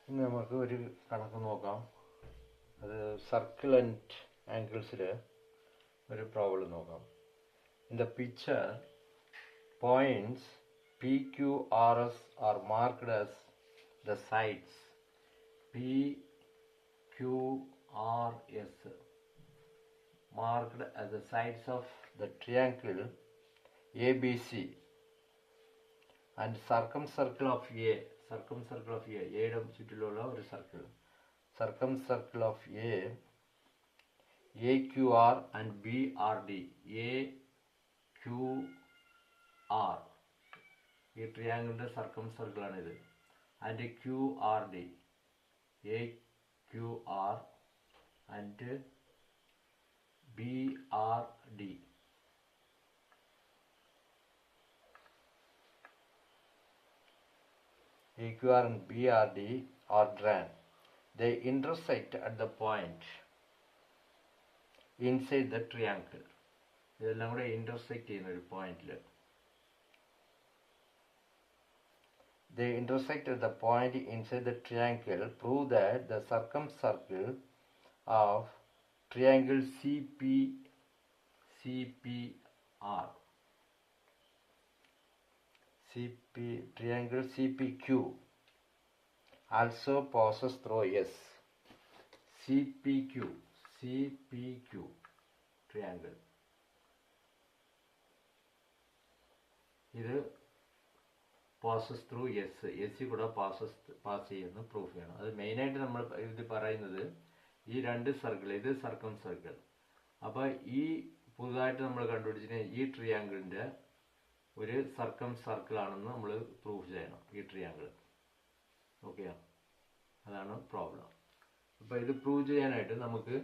ഇന്ന് നമുക്ക് ഒരു കണക്ക് നോക്കാം. അത് സർക്കിൾ ആൻഡ് ആംഗിൾസിൽ ഒരു പ്രോബ്ലം നോക്കാം. In the picture points P Q R S are marked as the sides P Q R S marked as the sides of the triangle ABC and circumcircle of A. Circumcircle of A. A ചുറ്റിലുള്ള ഒരു circle. Circumcircle of A, AQR and BRD. AQR ഈ ട്രയാങ്കിളിന്റെ സർക്കംസർക്കിൾ ആണിത്. And QRD, AQR and BRD. AQR and BRD are drawn. They intersect at the point inside the triangle. ഇതെല്ലാം കൂടെ intersect ചെയ്യുന്ന ഒരു പോയിന്റിൽ. They intersect at the point inside the triangle. Prove that the circumcircle of triangle triangle CPQ also passes through S. CPQ triangle. ഇത് passes through S. S കൂടെ pass ചെയ്യുന്നു proof ചെയ്യണം. അത് മെയിനായിട്ട് നമ്മൾ ഇത് പറയുന്നത് ഈ രണ്ട് സർക്കിൾ, ഇത് സർക്കം സർക്കിൾ. അപ്പോൾ ഈ പുതുതായിട്ട് നമ്മൾ കണ്ടുപിടിച്ചിട്ട് ഈ ട്രിയാങ്കിളിൻ്റെ ഒരു സർക്കം സർക്കിൾ ആണെന്ന് നമ്മൾ പ്രൂഫ് ചെയ്യണം, ഈ ട്രിയാങ്കിൾ. ഓക്കെ, അതാണ് പ്രോബ്ലം. അപ്പോൾ ഇത് പ്രൂവ് ചെയ്യാനായിട്ട് നമുക്ക്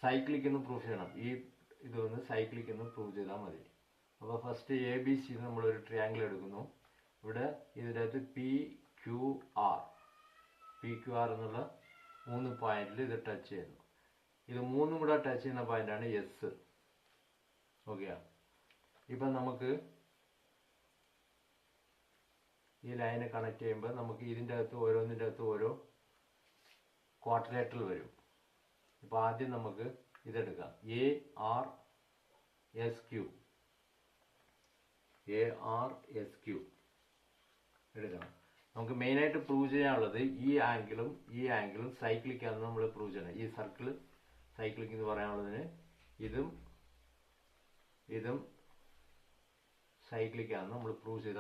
സൈക്ലിക് എന്ന് പ്രൂഫ് ചെയ്യണം. ഈ ഇതൊന്ന് സൈക്ലിക് എന്ന് പ്രൂവ് ചെയ്താൽ മതി. അപ്പോൾ ഫസ്റ്റ് ABC നമ്മളൊരു ട്രിയാങ്കിൾ എടുക്കുന്നു. ഇവിടെ ഇതിനകത്ത് PQR എന്നുള്ള 3 പോയിന്റിൽ ഇത് ടച്ച് ചെയ്യുന്നു. ഇത് 3 കൂടെ ടച്ച് ചെയ്യുന്ന പോയിന്റാണ് S. ഓക്കെ, ഇപ്പം നമുക്ക് ഈ ലൈനെ കണക്ട് ചെയ്യുമ്പോൾ നമുക്ക് ഇതിൻ്റെ അകത്ത് ഓരോന്നിൻ്റെ അകത്ത് ഓരോ ക്വാഡ്രിലേറ്ററൽ വരും. ഇപ്പോൾ ആദ്യം നമുക്ക് ഇതെടുക്കാം, ARSQ എടുക്കണം. നമുക്ക് മെയിനായിട്ട് പ്രൂവ് ചെയ്യാനുള്ളത് ഈ ആംഗിളും സൈക്ലിക്കാണെന്ന് നമ്മൾ പ്രൂവ് ചെയ്യണം. ഈ സർക്കിൾ സൈക്ലിക് എന്ന് പറയാനുള്ളതിന് ഇതും സൈക്ലിക്കാണെന്ന് നമ്മൾ പ്രൂവ് ചെയ്താൽ